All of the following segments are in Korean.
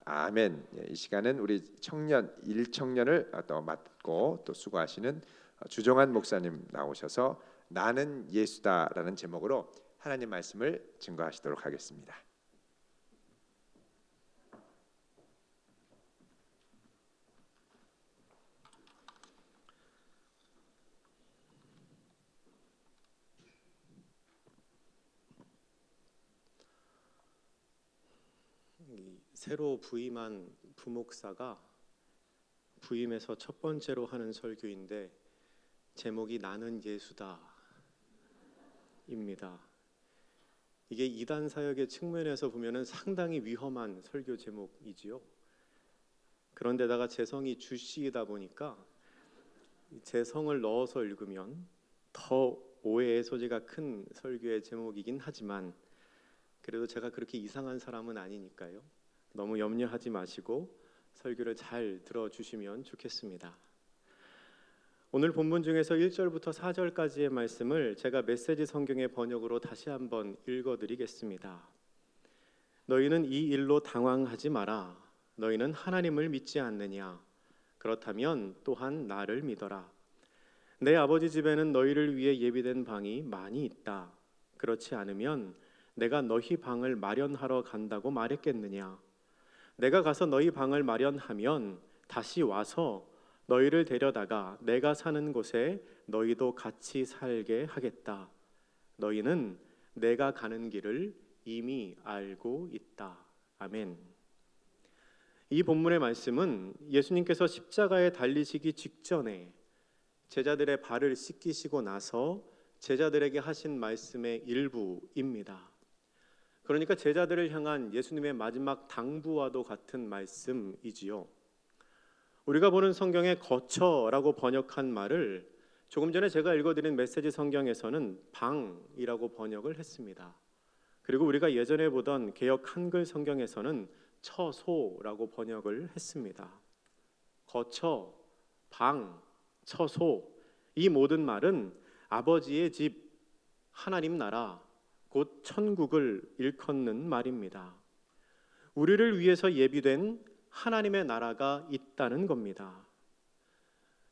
아멘. 예, 이 시간은 우리 청년 일청년을 또 맡고 또 수고하시는 주정한 목사님 나오셔서 나는 예수다라는 제목으로 하나님 말씀을 증거하시도록 하겠습니다. 새로 부임한 부목사가 부임해서 첫 번째로 하는 설교인데 제목이 나는 예수다 입니다. 이게 이단 사역의 측면에서 보면은 상당히 위험한 설교 제목이지요. 그런데다가 재성이 주씨이다 보니까 재성을 넣어서 읽으면 더 오해의 소지가 큰 설교의 제목이긴 하지만 그래도 제가 그렇게 이상한 사람은 아니니까요. 너무 염려하지 마시고 설교를 잘 들어주시면 좋겠습니다. 오늘 본문 중에서 1절부터 4절까지의 말씀을 제가 메시지 성경의 번역으로 다시 한번 읽어드리겠습니다. 너희는 이 일로 당황하지 마라. 너희는 하나님을 믿지 않느냐? 그렇다면 또한 나를 믿어라. 내 아버지 집에는 너희를 위해 예비된 방이 많이 있다. 그렇지 않으면 내가 너희 방을 마련하러 간다고 말했겠느냐? 내가 가서 너희 방을 마련하면 다시 와서 너희를 데려다가 내가 사는 곳에 너희도 같이 살게 하겠다. 너희는 내가 가는 길을 이미 알고 있다. 아멘. 이 본문의 말씀은 예수님께서 십자가에 달리시기 직전에 제자들의 발을 씻기시고 나서 제자들에게 하신 말씀의 일부입니다. 그러니까 제자들을 향한 예수님의 마지막 당부와도 같은 말씀이지요. 우리가 보는 성경에 거처라고 번역한 말을 조금 전에 제가 읽어드린 메시지 성경에서는 방이라고 번역을 했습니다. 그리고 우리가 예전에 보던 개역 한글 성경에서는 처소라고 번역을 했습니다. 거처, 방, 처소, 이 모든 말은 아버지의 집, 하나님 나라, 곧 천국을 일컫는 말입니다. 우리를 위해서 예비된 하나님의 나라가 있다는 겁니다.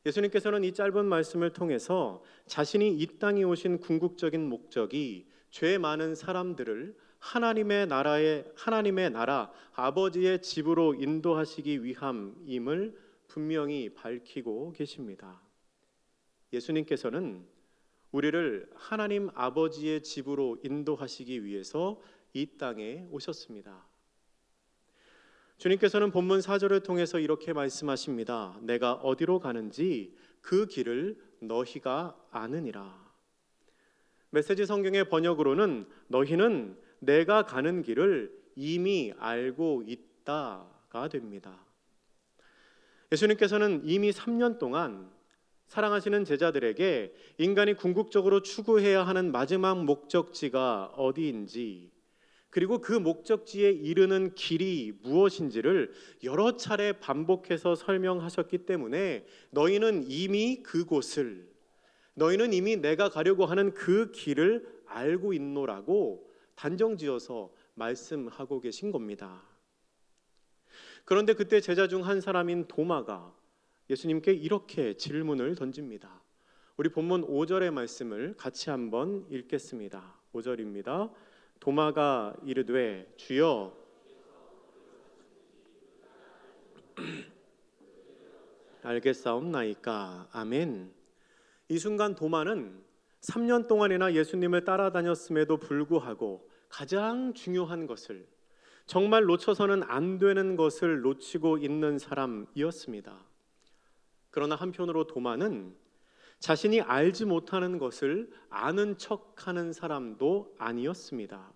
예수님께서는 이 짧은 말씀을 통해서 자신이 이 땅에 오신 궁극적인 목적이 죄 많은 사람들을 하나님의 나라, 아버지의 집으로 인도하시기 위함임을 분명히 밝히고 계십니다. 예수님께서는 우리를 하나님 아버지의 집으로 인도하시기 위해서 이 땅에 오셨습니다. 주님께서는 본문 4절을 통해서 이렇게 말씀하십니다. 내가 어디로 가는지 그 길을 너희가 아느니라. 메시지 성경의 번역으로는 너희는 내가 가는 길을 이미 알고 있다가 됩니다. 예수님께서는 이미 3년 동안 사랑하시는 제자들에게 인간이 궁극적으로 추구해야 하는 마지막 목적지가 어디인지, 그리고 그 목적지에 이르는 길이 무엇인지를 여러 차례 반복해서 설명하셨기 때문에 너희는 이미 그곳을, 너희는 이미 내가 가려고 하는 그 길을 알고 있노라고 단정지어서 말씀하고 계신 겁니다. 그런데 그때 제자 중 한 사람인 도마가 예수님께 이렇게 질문을 던집니다. 우리 본문 5절의 말씀을 같이 한번 읽겠습니다. 5절입니다. 도마가 이르되 주여 알겠사옵나이까. 아멘. 이 순간 도마는 3년 동안이나 예수님을 따라다녔음에도 불구하고 가장 중요한 것을, 정말 놓쳐서는 안 되는 것을 놓치고 있는 사람이었습니다. 그러나 한편으로 도마는 자신이 알지 못하는 것을 아는 척하는 사람도 아니었습니다.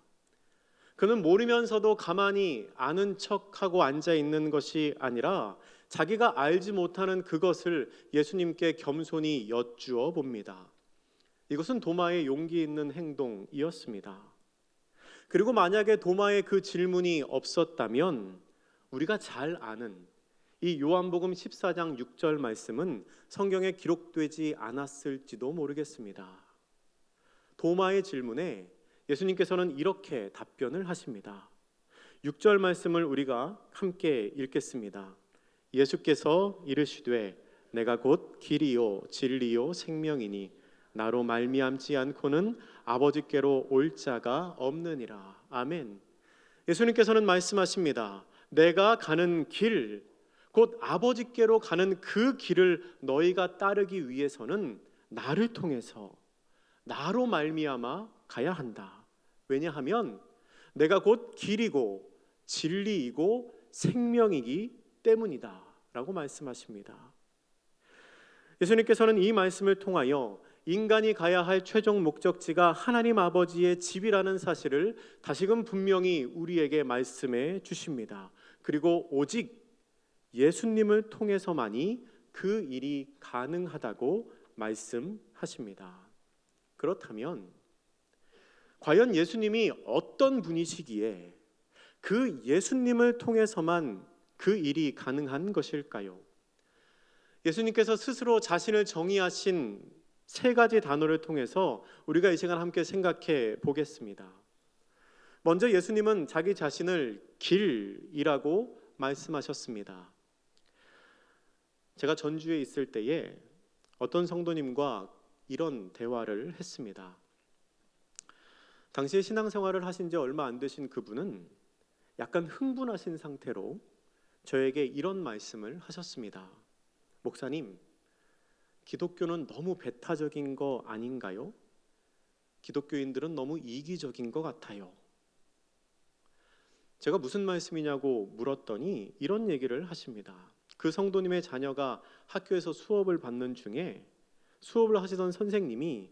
그는 모르면서도 가만히 아는 척하고 앉아 있는 것이 아니라 자기가 알지 못하는 그것을 예수님께 겸손히 여쭈어 봅니다. 이것은 도마의 용기 있는 행동이었습니다. 그리고 만약에 도마의 그 질문이 없었다면 우리가 잘 아는 이 요한복음 14장 6절 말씀은 성경에 기록되지 않았을지도 모르겠습니다. 도마의 질문에 예수님께서는 이렇게 답변을 하십니다. 6절 말씀을 우리가 함께 읽겠습니다. 예수께서 이르시되 내가 곧 길이요 진리요 생명이니 나로 말미암지 않고는 아버지께로 올 자가 없느니라. 아멘. 예수님께서는 말씀하십니다. 내가 가는 길, 곧 아버지께로 가는 그 길을 너희가 따르기 위해서는 나를 통해서, 나로 말미암아 가야 한다. 왜냐하면 내가 곧 길이고 진리이고 생명이기 때문이다 라고 말씀하십니다. 예수님께서는 이 말씀을 통하여 인간이 가야 할 최종 목적지가 하나님 아버지의 집이라는 사실을 다시금 분명히 우리에게 말씀해 주십니다. 그리고 오직 예수님을 통해서만이 그 일이 가능하다고 말씀하십니다. 그렇다면 과연 예수님이 어떤 분이시기에 그 예수님을 통해서만 그 일이 가능한 것일까요? 예수님께서 스스로 자신을 정의하신 세 가지 단어를 통해서 우리가 이 시간 함께 생각해 보겠습니다. 먼저 예수님은 자기 자신을 길이라고 말씀하셨습니다. 제가 전주에 있을 때에 어떤 성도님과 이런 대화를 했습니다. 당시에 신앙생활을 하신 지 얼마 안 되신 그분은 약간 흥분하신 상태로 저에게 이런 말씀을 하셨습니다. 목사님, 기독교는 너무 배타적인 거 아닌가요? 기독교인들은 너무 이기적인 것 같아요. 제가 무슨 말씀이냐고 물었더니 이런 얘기를 하십니다. 그 성도님의 자녀가 학교에서 수업을 받는 중에 수업을 하시던 선생님이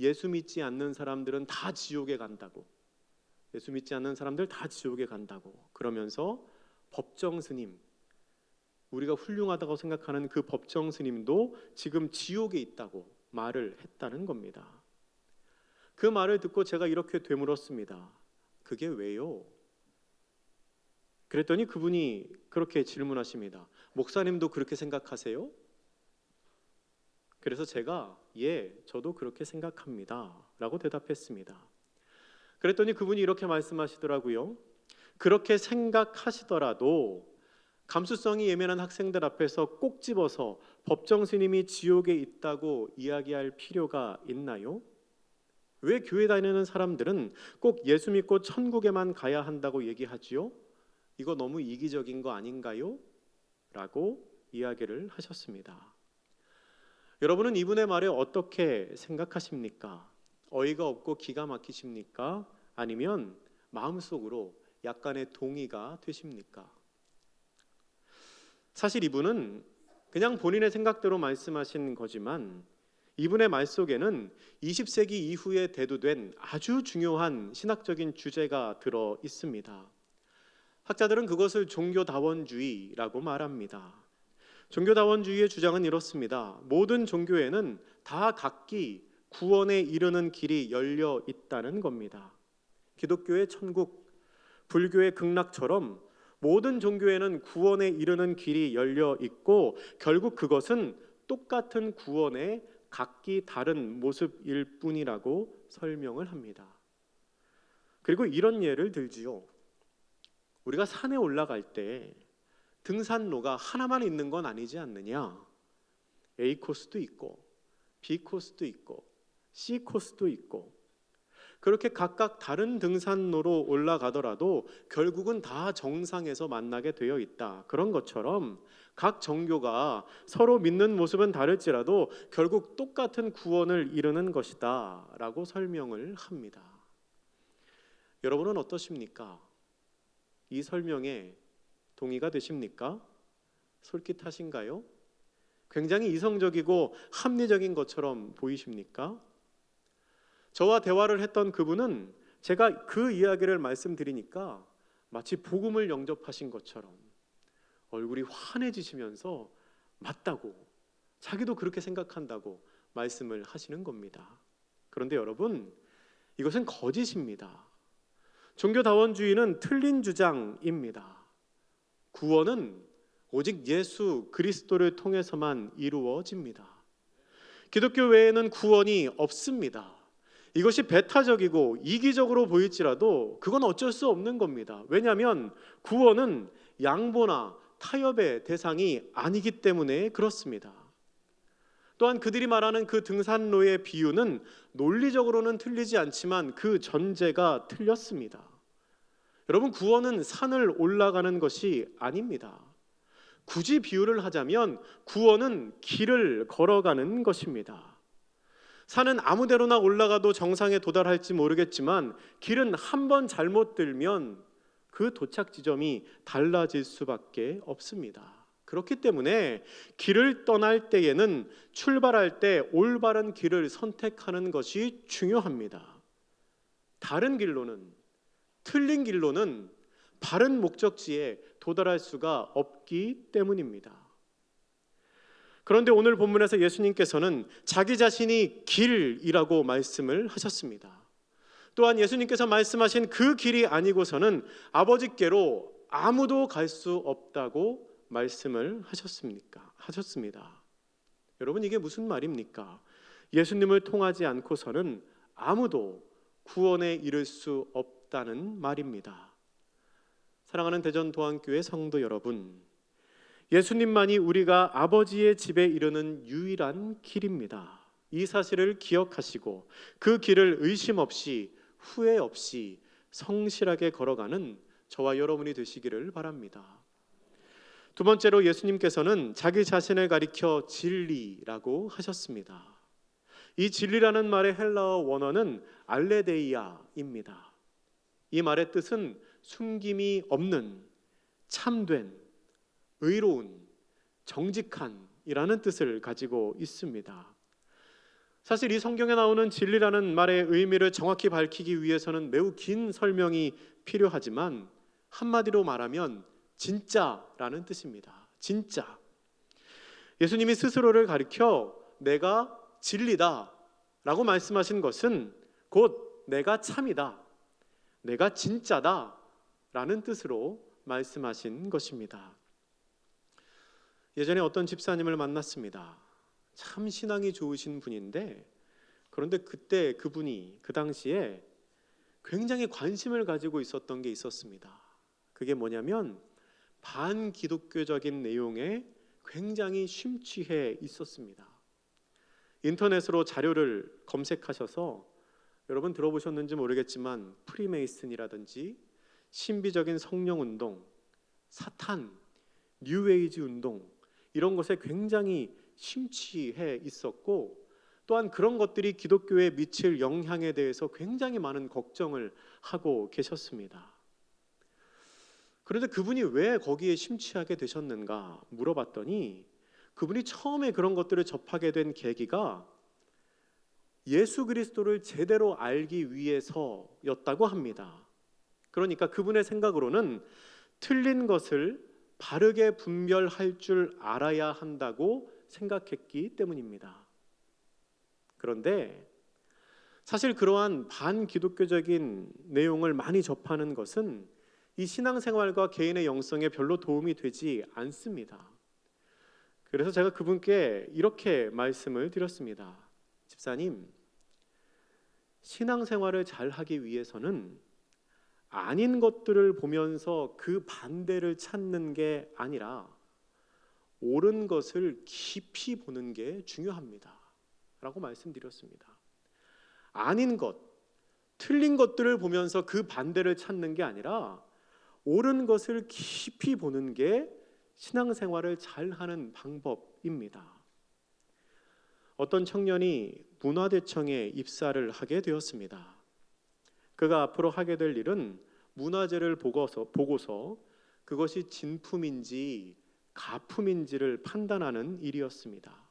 예수 믿지 않는 사람들은 다 지옥에 간다고, 예수 믿지 않는 사람들 다 지옥에 간다고 그러면서 법정 스님, 우리가 훌륭하다고 생각하는 그 법정 스님도 지금 지옥에 있다고 말을 했다는 겁니다. 그 말을 듣고 제가 이렇게 되물었습니다. 그게 왜요? 그랬더니 그분이 그렇게 질문하십니다. 목사님도 그렇게 생각하세요? 그래서 제가 저도 그렇게 생각합니다 라고 대답했습니다. 그랬더니 그분이 이렇게 말씀하시더라고요. 그렇게 생각하시더라도 감수성이 예민한 학생들 앞에서 꼭 집어서 법정 스님이 지옥에 있다고 이야기할 필요가 있나요? 왜 교회 다니는 사람들은 꼭 예수 믿고 천국에만 가야 한다고 얘기하지요? 이거 너무 이기적인 거 아닌가요? 라고 이야기를 하셨습니다. 여러분은 이분의 말에 어떻게 생각하십니까? 어이가 없고 기가 막히십니까? 아니면 마음속으로 약간의 동의가 되십니까? 사실 이분은 그냥 본인의 생각대로 말씀하신 거지만 이분의 말 속에는 20세기 이후에 대두된 아주 중요한 신학적인 주제가 들어 있습니다. 학자들은 그것을 종교다원주의라고 말합니다. 종교다원주의의 주장은 이렇습니다. 모든 종교에는 다 각기 구원에 이르는 길이 열려 있다는 겁니다. 기독교의 천국, 불교의 극락처럼 모든 종교에는 구원에 이르는 길이 열려 있고 결국 그것은 똑같은 구원의 각기 다른 모습일 뿐이라고 설명을 합니다. 그리고 이런 예를 들지요. 우리가 산에 올라갈 때 등산로가 하나만 있는 건 아니지 않느냐? A 코스도 있고 B 코스도 있고 C 코스도 있고 그렇게 각각 다른 등산로로 올라가더라도 결국은 다 정상에서 만나게 되어 있다. 그런 것처럼 각 종교가 서로 믿는 모습은 다를지라도 결국 똑같은 구원을 이루는 것이다 라고 설명을 합니다. 여러분은 어떠십니까? 이 설명에 동의가 되십니까? 솔깃하신가요? 굉장히 이성적이고 합리적인 것처럼 보이십니까? 저와 대화를 했던 그분은 제가 그 이야기를 말씀드리니까 마치 복음을 영접하신 것처럼 얼굴이 환해지시면서 맞다고, 자기도 그렇게 생각한다고 말씀을 하시는 겁니다. 그런데 여러분, 이것은 거짓입니다. 종교다원주의는 틀린 주장입니다. 구원은 오직 예수 그리스도를 통해서만 이루어집니다. 기독교 외에는 구원이 없습니다. 이것이 배타적이고 이기적으로 보일지라도 그건 어쩔 수 없는 겁니다. 왜냐하면 구원은 양보나 타협의 대상이 아니기 때문에 그렇습니다. 또한 그들이 말하는 그 등산로의 비유는 논리적으로는 틀리지 않지만 그 전제가 틀렸습니다. 여러분, 구원은 산을 올라가는 것이 아닙니다. 굳이 비유를 하자면 구원은 길을 걸어가는 것입니다. 산은 아무 데로나 올라가도 정상에 도달할지 모르겠지만 길은 한 번 잘못 들면 그 도착 지점이 달라질 수밖에 없습니다. 그렇기 때문에 길을 떠날 때에는 출발할 때 올바른 길을 선택하는 것이 중요합니다. 다른 길로는, 틀린 길로는 바른 목적지에 도달할 수가 없기 때문입니다. 그런데 오늘 본문에서 예수님께서는 자기 자신이 길이라고 말씀을 하셨습니다. 또한 예수님께서 말씀하신 그 길이 아니고서는 아버지께로 아무도 갈 수 없다고 말씀을 하셨습니다. 여러분, 이게 무슨 말입니까? 예수님을 통하지 않고서는 아무도 구원에 이를 수 없다는 말입니다. 사랑하는 대전도안교회 성도 여러분, 예수님만이 우리가 아버지의 집에 이르는 유일한 길입니다. 이 사실을 기억하시고 그 길을 의심 없이 후회 없이 성실하게 걸어가는 저와 여러분이 되시기를 바랍니다. 두 번째로 예수님께서는 자기 자신을 가리켜 진리라고 하셨습니다. 이 진리라는 말의 헬라어 원어는 알레데이아입니다. 이 말의 뜻은 숨김이 없는, 참된, 의로운, 정직한이라는 뜻을 가지고 있습니다. 사실 이 성경에 나오는 진리라는 말의 의미를 정확히 밝히기 위해서는 매우 긴 설명이 필요하지만 한마디로 말하면 진짜라는 뜻입니다. 진짜. 예수님이 스스로를 가리켜 내가 진리다 라고 말씀하신 것은 곧 내가 참이다, 내가 진짜다 라는 뜻으로 말씀하신 것입니다. 예전에 어떤 집사님을 만났습니다. 참 신앙이 좋으신 분인데, 그런데 그때 그분이 그 당시에 굉장히 관심을 가지고 있었던 게 있었습니다. 그게 뭐냐면 반기독교적인 내용에 굉장히 심취해 있었습니다. 인터넷으로 자료를 검색하셔서 여러분 들어보셨는지 모르겠지만 프리메이슨이라든지 신비적인 성령운동, 사탄, 뉴에이지 운동 이런 것에 굉장히 심취해 있었고, 또한 그런 것들이 기독교에 미칠 영향에 대해서 굉장히 많은 걱정을 하고 계셨습니다. 그런데 그분이 왜 거기에 심취하게 되셨는가 물어봤더니 그분이 처음에 그런 것들을 접하게 된 계기가 예수 그리스도를 제대로 알기 위해서였다고 합니다. 그러니까 그분의 생각으로는 틀린 것을 바르게 분별할 줄 알아야 한다고 생각했기 때문입니다. 그런데 사실 그러한 반기독교적인 내용을 많이 접하는 것은 이 신앙생활과 개인의 영성에 별로 도움이 되지 않습니다. 그래서 제가 그분께 이렇게 말씀을 드렸습니다. 집사님, 신앙생활을 잘 하기 위해서는 아닌 것들을 보면서 그 반대를 찾는 게 아니라 옳은 것을 깊이 보는 게 중요합니다 라고 말씀드렸습니다. 아닌 것, 틀린 것들을 보면서 그 반대를 찾는 게 아니라 옳은 것을 깊이 보는 게 신앙생활을 잘하는 방법입니다. 어떤 청년이 문화대청에 입사를 하게 되었습니다. 그가 앞으로 하게 될 일은 문화재를 보고서 그것이 진품인지 가품인지를 판단하는 일이었습니다.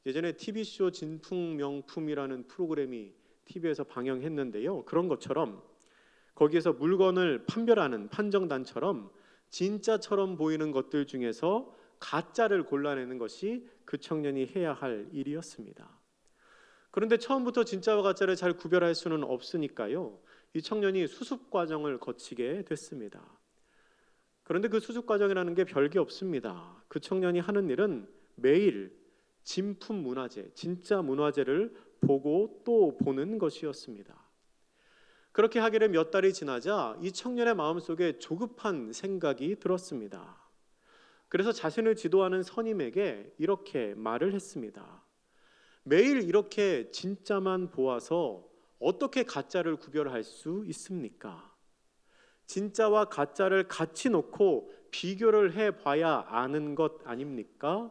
예전에 TV쇼 진품명품이라는 프로그램이 TV에서 방영했는데요. 그런 것처럼 거기에서 물건을 판별하는 판정단처럼 진짜처럼 보이는 것들 중에서 가짜를 골라내는 것이 그 청년이 해야 할 일이었습니다. 그런데 처음부터 진짜와 가짜를 잘 구별할 수는 없으니까요. 이 청년이 수습 과정을 거치게 됐습니다. 그런데 그 수습 과정이라는 게 별게 없습니다. 그 청년이 하는 일은 매일 진품 문화재, 진짜 문화재를 보고 또 보는 것이었습니다. 그렇게 하기를 몇 달이 지나자 이 청년의 마음속에 조급한 생각이 들었습니다. 그래서 자신을 지도하는 선임에게 이렇게 말을 했습니다. 매일 이렇게 진짜만 보아서 어떻게 가짜를 구별할 수 있습니까? 진짜와 가짜를 같이 놓고 비교를 해봐야 아는 것 아닙니까?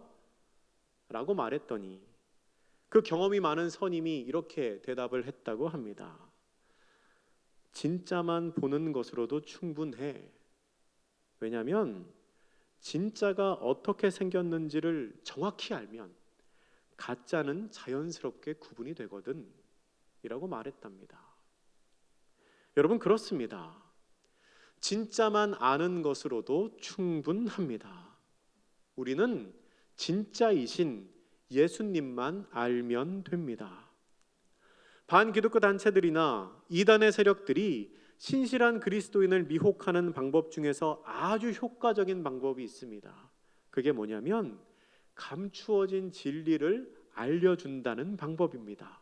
라고 말했더니 그 경험이 많은 선임이 이렇게 대답을 했다고 합니다. 진짜만 보는 것으로도 충분해. 왜냐하면 진짜가 어떻게 생겼는지를 정확히 알면 가짜는 자연스럽게 구분이 되거든 이라고 말했답니다. 여러분, 그렇습니다. 진짜만 아는 것으로도 충분합니다. 우리는 진짜이신 예수님만 알면 됩니다. 반기독교 단체들이나 이단의 세력들이 신실한 그리스도인을 미혹하는 방법 중에서 아주 효과적인 방법이 있습니다. 그게 뭐냐면 감추어진 진리를 알려준다는 방법입니다.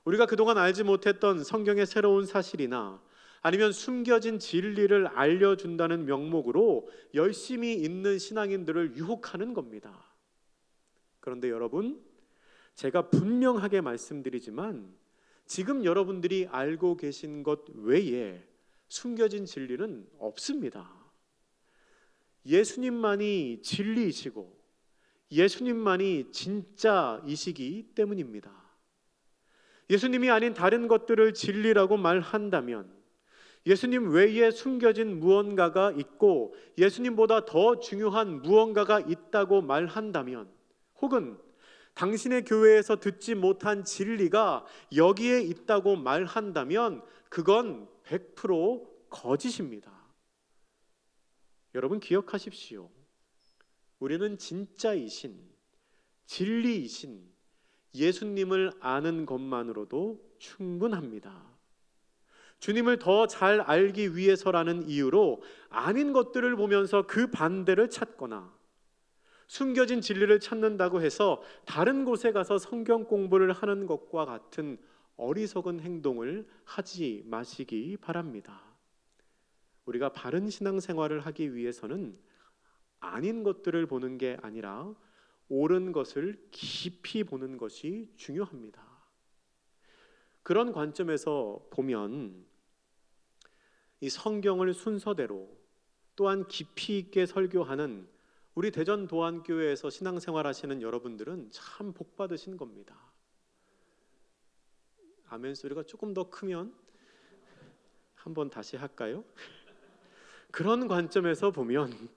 우리가 그동안 알지 못했던 성경의 새로운 사실이나 아니면 숨겨진 진리를 알려준다는 명목으로 열심히 있는 신앙인들을 유혹하는 겁니다. 그런데 여러분, 제가 분명하게 말씀드리지만 지금 여러분들이 알고 계신 것 외에 숨겨진 진리는 없습니다. 예수님만이 진리이시고 예수님만이 진짜이시기 때문입니다. 예수님이 아닌 다른 것들을 진리라고 말한다면 예수님 외에 숨겨진 무언가가 있고 예수님보다 더 중요한 무언가가 있다고 말한다면, 혹은 당신의 교회에서 듣지 못한 진리가 여기에 있다고 말한다면 그건 100% 거짓입니다. 여러분, 기억하십시오. 우리는 진짜이신, 진리이신 예수님을 아는 것만으로도 충분합니다. 주님을 더 잘 알기 위해서라는 이유로 아닌 것들을 보면서 그 반대를 찾거나 숨겨진 진리를 찾는다고 해서 다른 곳에 가서 성경 공부를 하는 것과 같은 어리석은 행동을 하지 마시기 바랍니다. 우리가 바른 신앙생활을 하기 위해서는 아닌 것들을 보는 게 아니라 옳은 것을 깊이 보는 것이 중요합니다. 그런 관점에서 보면 이 성경을 순서대로 또한 깊이 있게 설교하는 우리 대전 도안교회에서 신앙생활 하시는 여러분들은 참 복 받으신 겁니다. 아멘 소리가 조금 더 크면 한번 다시 할까요? 그런 관점에서 보면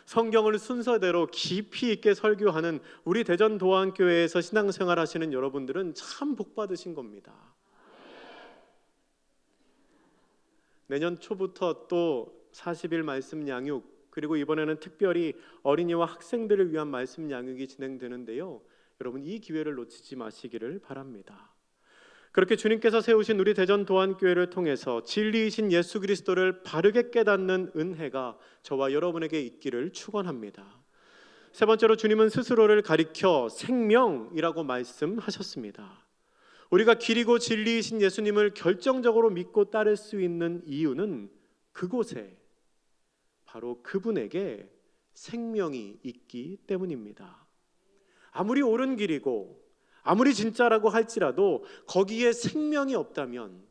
성경을 순서대로 깊이 있게 설교하는 우리 대전 도안교회에서 신앙생활 하시는 여러분들은 참 복 받으신 겁니다. 내년 초부터 또 40일 말씀 양육, 그리고 이번에는 특별히 어린이와 학생들을 위한 말씀 양육이 진행되는데요. 여러분, 이 기회를 놓치지 마시기를 바랍니다. 그렇게 주님께서 세우신 우리 대전 도안교회를 통해서 진리이신 예수 그리스도를 바르게 깨닫는 은혜가 저와 여러분에게 있기를 축원합니다. 세 번째로, 주님은 스스로를 가리켜 생명이라고 말씀하셨습니다. 우리가 길이고 진리이신 예수님을 결정적으로 믿고 따를 수 있는 이유는 그곳에 바로 그분에게 생명이 있기 때문입니다. 아무리 옳은 길이고 아무리 진짜라고 할지라도 거기에 생명이 없다면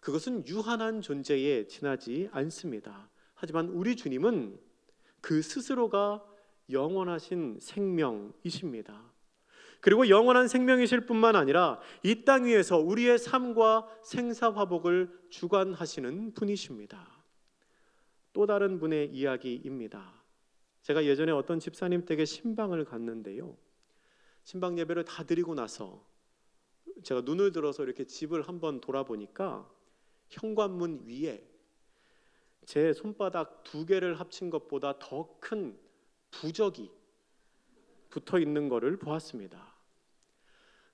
그것은 유한한 존재에 지나지 않습니다. 하지만 우리 주님은 그 스스로가 영원하신 생명이십니다. 그리고 영원한 생명이실 뿐만 아니라 이 땅 위에서 우리의 삶과 생사화복을 주관하시는 분이십니다. 또 다른 분의 이야기입니다. 제가 예전에 어떤 집사님 댁에 신방을 갔는데요. 신방 예배를 다 드리고 나서 제가 눈을 들어서 이렇게 집을 한번 돌아보니까 현관문 위에 제 손바닥 2개를 합친 것보다 더 큰 부적이 붙어 있는 것을 보았습니다.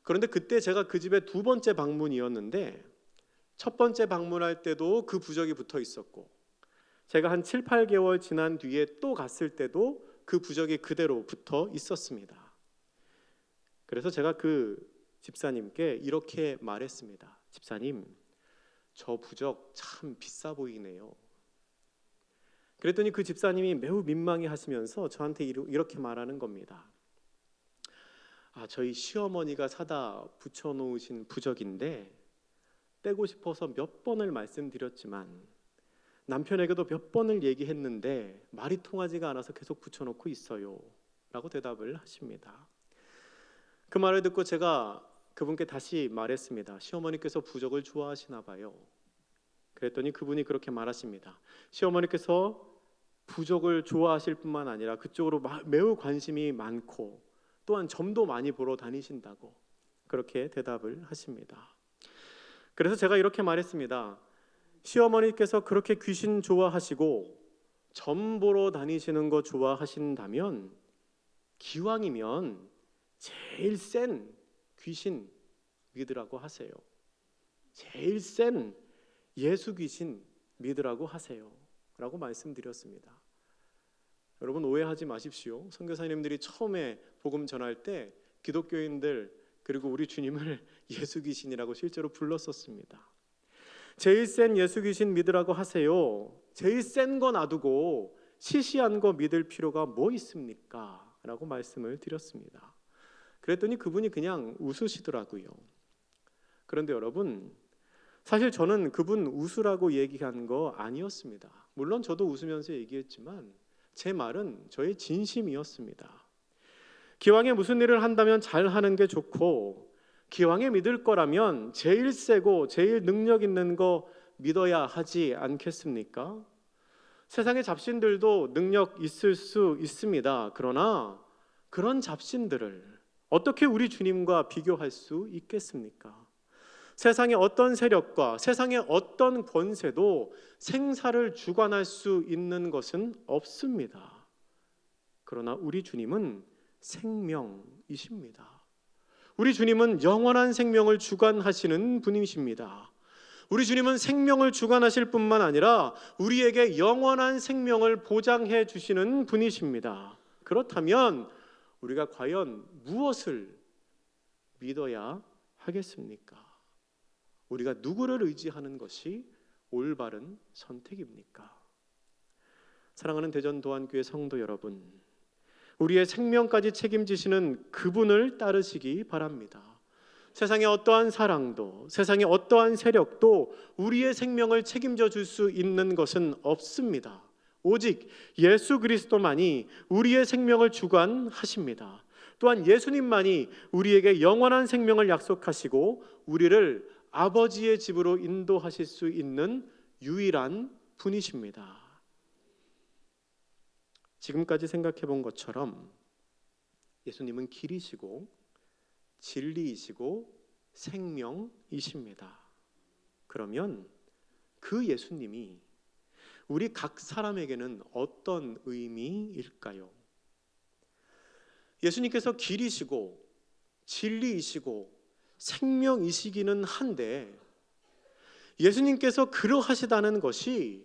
그런데 그때 제가 그 집의 2번째 방문이었는데 첫 번째 방문할 때도 그 부적이 붙어 있었고, 제가 한 7, 8개월 지난 뒤에 또 갔을 때도 그 부적이 그대로 붙어 있었습니다. 그래서 제가 그 집사님께 이렇게 말했습니다. 집사님, 저 부적 참 비싸 보이네요. 그랬더니 그 집사님이 매우 민망해 하시면서 저한테 이렇게 말하는 겁니다. 저희 시어머니가 사다 붙여놓으신 부적인데 떼고 싶어서 몇 번을 말씀드렸지만 남편에게도 몇 번을 얘기했는데 말이 통하지가 않아서 계속 붙여놓고 있어요 라고 대답을 하십니다. 그 말을 듣고 제가 그분께 다시 말했습니다. 시어머니께서 부적을 좋아하시나 봐요. 그랬더니 그분이 그렇게 말하십니다. 시어머니께서 부적을 좋아하실 뿐만 아니라 그쪽으로 매우 관심이 많고 또한 점도 많이 보러 다니신다고 그렇게 대답을 하십니다. 그래서 제가 이렇게 말했습니다. 시어머니께서 그렇게 귀신 좋아하시고 점 보러 다니시는 거 좋아하신다면 기왕이면 제일 센 귀신 믿으라고 하세요. 제일 센 예수 귀신 믿으라고 하세요 라고 말씀드렸습니다. 여러분 오해하지 마십시오. 선교사님들이 처음에 복음 전할 때 기독교인들 그리고 우리 주님을 예수 귀신이라고 실제로 불렀었습니다. 제일 센 예수 귀신 믿으라고 하세요. 제일 센 거 놔두고 시시한 거 믿을 필요가 뭐 있습니까? 라고 말씀을 드렸습니다. 그랬더니 그분이 그냥 웃으시더라고요. 그런데 여러분, 사실 저는 그분 웃으라고 얘기한 거 아니었습니다. 물론 저도 웃으면서 얘기했지만 제 말은 저의 진심이었습니다. 기왕에 무슨 일을 한다면 잘 하는 게 좋고 기왕에 믿을 거라면 제일 세고 제일 능력 있는 거 믿어야 하지 않겠습니까? 세상의 잡신들도 능력 있을 수 있습니다. 그러나 그런 잡신들을 어떻게 우리 주님과 비교할 수 있겠습니까? 세상의 어떤 세력과 세상의 어떤 권세도 생사를 주관할 수 있는 것은 없습니다. 그러나 우리 주님은 생명이십니다. 우리 주님은 영원한 생명을 주관하시는 분이십니다. 우리 주님은 생명을 주관하실 뿐만 아니라 우리에게 영원한 생명을 보장해 주시는 분이십니다. 그렇다면 우리가 과연 무엇을 믿어야 하겠습니까? 우리가 누구를 의지하는 것이 올바른 선택입니까? 사랑하는 대전도안교회 성도 여러분, 우리의 생명까지 책임지시는 그분을 따르시기 바랍니다. 세상의 어떠한 사랑도 세상의 어떠한 세력도 우리의 생명을 책임져 줄 수 있는 것은 없습니다. 오직 예수 그리스도만이 우리의 생명을 주관하십니다. 또한 예수님만이 우리에게 영원한 생명을 약속하시고 우리를 아버지의 집으로 인도하실 수 있는 유일한 분이십니다. 지금까지 생각해 본 것처럼 예수님은 길이시고 진리이시고 생명이십니다. 그러면 그 예수님이 우리 각 사람에게는 어떤 의미일까요? 예수님께서 길이시고 진리이시고 생명이시기는 한데 예수님께서 그러하시다는 것이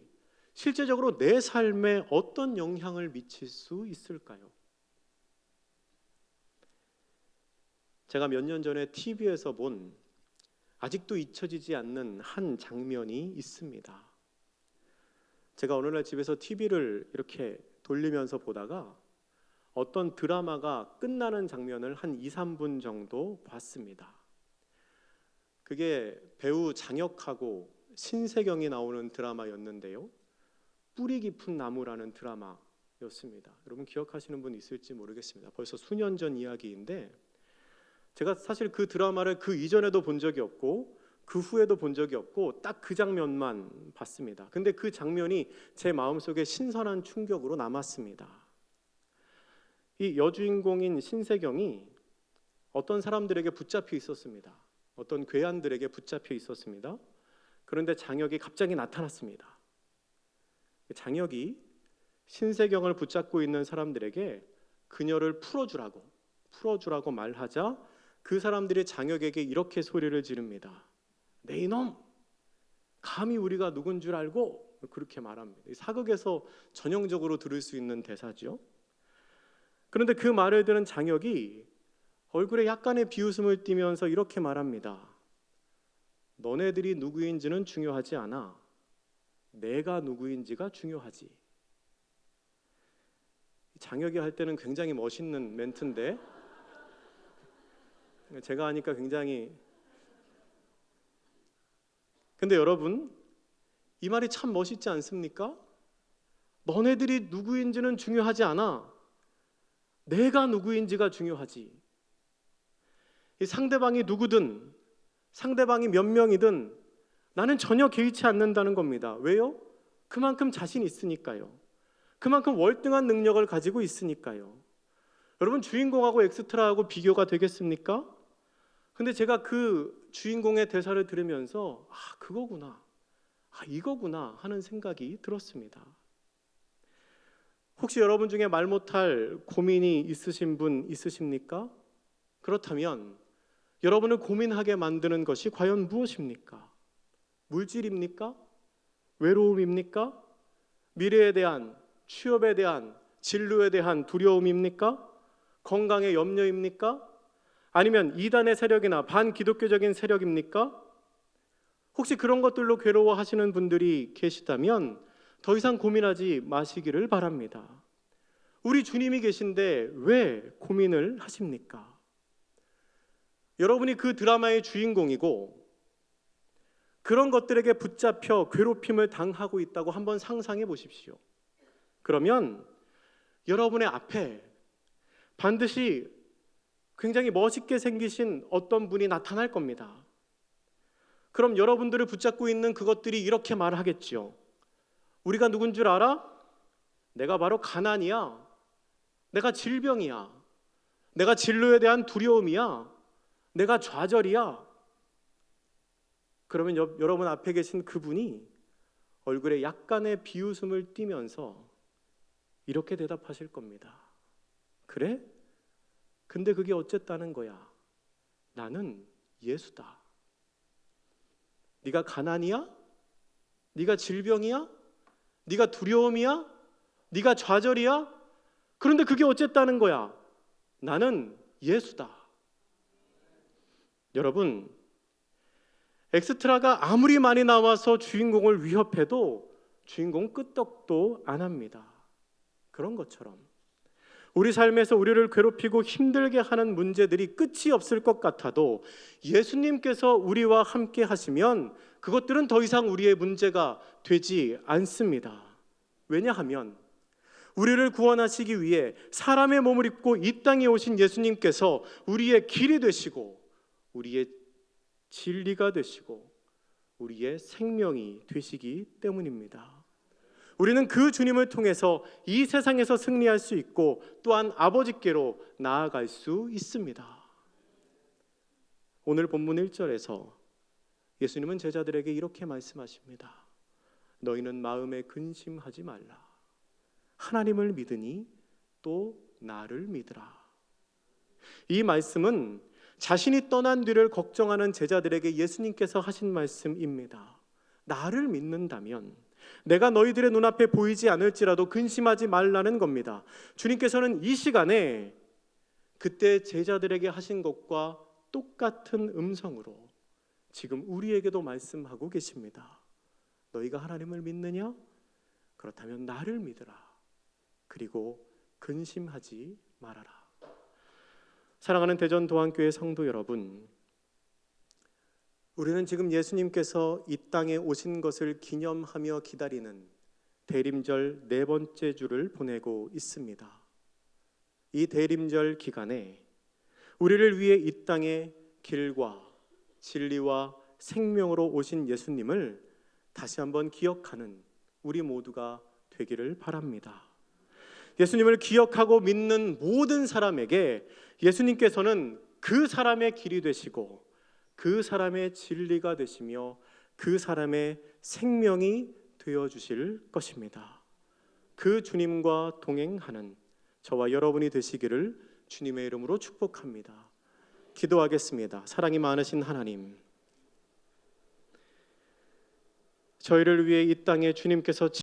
실제적으로 내 삶에 어떤 영향을 미칠 수 있을까요? 제가 몇 년 전에 TV에서 본 아직도 잊혀지지 않는 한 장면이 있습니다. 제가 어느 날 집에서 TV를 이렇게 돌리면서 보다가 어떤 드라마가 끝나는 장면을 한 2, 3분 정도 봤습니다. 그게 배우 장혁하고 신세경이 나오는 드라마였는데요. 뿌리 깊은 나무라는 드라마였습니다. 여러분 기억하시는 분 있을지 모르겠습니다. 벌써 수년 전 이야기인데 제가 사실 그 드라마를 그 이전에도 본 적이 없고 그 후에도 본 적이 없고 딱 그 장면만 봤습니다. 근데 그 장면이 제 마음속에 신선한 충격으로 남았습니다. 이 여주인공인 신세경이 어떤 사람들에게 붙잡혀 있었습니다. 어떤 괴한들에게 붙잡혀 있었습니다. 그런데 장혁이 갑자기 나타났습니다. 장혁이 신세경을 붙잡고 있는 사람들에게 그녀를 풀어주라고 말하자 그 사람들이 장혁에게 이렇게 소리를 지릅니다. 네 이놈, 감히 우리가 누군 줄 알고, 그렇게 말합니다. 사극에서 전형적으로 들을 수 있는 대사죠. 그런데 그 말을 들은 장혁이 얼굴에 약간의 비웃음을 띠면서 이렇게 말합니다. 너네들이 누구인지는 중요하지 않아. 내가 누구인지가 중요하지. 장혁이 할 때는 굉장히 멋있는 멘트인데 제가 하니까 굉장히. 근데 여러분, 이 말이 참 멋있지 않습니까? 너네들이 누구인지는 중요하지 않아. 내가 누구인지가 중요하지. 이 상대방이 누구든, 상대방이 몇 명이든 나는 전혀 개의치 않는다는 겁니다. 왜요? 그만큼 자신 있으니까요. 그만큼 월등한 능력을 가지고 있으니까요. 여러분, 주인공하고 엑스트라하고 비교가 되겠습니까? 근데 제가 그 주인공의 대사를 들으면서 그거구나, 이거구나 하는 생각이 들었습니다. 혹시 여러분 중에 말 못할 고민이 있으신 분 있으십니까? 그렇다면 여러분을 고민하게 만드는 것이 과연 무엇입니까? 물질입니까? 외로움입니까? 미래에 대한, 취업에 대한, 진로에 대한 두려움입니까? 건강의 염려입니까? 아니면 이단의 세력이나 반기독교적인 세력입니까? 혹시 그런 것들로 괴로워하시는 분들이 계시다면 더 이상 고민하지 마시기를 바랍니다. 우리 주님이 계신데 왜 고민을 하십니까? 여러분이 그 드라마의 주인공이고 그런 것들에게 붙잡혀 괴롭힘을 당하고 있다고 한번 상상해 보십시오. 그러면 여러분의 앞에 반드시 굉장히 멋있게 생기신 어떤 분이 나타날 겁니다. 그럼 여러분들을 붙잡고 있는 그것들이 이렇게 말하겠죠. 우리가 누군 줄 알아? 내가 바로 가난이야. 내가 질병이야. 내가 진로에 대한 두려움이야. 내가 좌절이야. 그러면 여러분 앞에 계신 그분이 얼굴에 약간의 비웃음을 띠면서 이렇게 대답하실 겁니다. 그래? 근데 그게 어쨌다는 거야? 나는 예수다. 네가 가난이야? 네가 질병이야? 네가 두려움이야? 네가 좌절이야? 그런데 그게 어쨌다는 거야? 나는 예수다. 여러분, 엑스트라가 아무리 많이 나와서 주인공을 위협해도 주인공은 끄떡도 안 합니다. 그런 것처럼 우리 삶에서 우리를 괴롭히고 힘들게 하는 문제들이 끝이 없을 것 같아도 예수님께서 우리와 함께 하시면 그것들은 더 이상 우리의 문제가 되지 않습니다. 왜냐하면 우리를 구원하시기 위해 사람의 몸을 입고 이 땅에 오신 예수님께서 우리의 길이 되시고 우리의 진리가 되시고 우리의 생명이 되시기 때문입니다. 우리는 그 주님을 통해서 이 세상에서 승리할 수 있고 또한 아버지께로 나아갈 수 있습니다. 오늘 본문 1절에서 예수님은 제자들에게 이렇게 말씀하십니다. 너희는 마음에 근심하지 말라. 하나님을 믿으니 또 나를 믿으라. 이 말씀은 자신이 떠난 뒤를 걱정하는 제자들에게 예수님께서 하신 말씀입니다. 나를 믿는다면 내가 너희들의 눈앞에 보이지 않을지라도 근심하지 말라는 겁니다. 주님께서는 이 시간에 그때 제자들에게 하신 것과 똑같은 음성으로 지금 우리에게도 말씀하고 계십니다. 너희가 하나님을 믿느냐? 그렇다면 나를 믿으라. 그리고 근심하지 말아라. 사랑하는 대전도안교회 성도 여러분, 우리는 지금 예수님께서 이 땅에 오신 것을 기념하며 기다리는 대림절 네 번째 주를 보내고 있습니다. 이 대림절 기간에 우리를 위해 이 땅에 길과 진리와 생명으로 오신 예수님을 다시 한번 기억하는 우리 모두가 되기를 바랍니다. 예수님을 기억하고 믿는 모든 사람에게 예수님께서는 그 사람의 길이 되시고 그 사람의 진리가 되시며 그 사람의 생명이 되어주실 것입니다. 그 주님과 동행하는 저와 여러분이 되시기를 주님의 이름으로 축복합니다. 기도하겠습니다. 사랑이 많으신 하나님, 저희를 위해 이 땅에 주님께서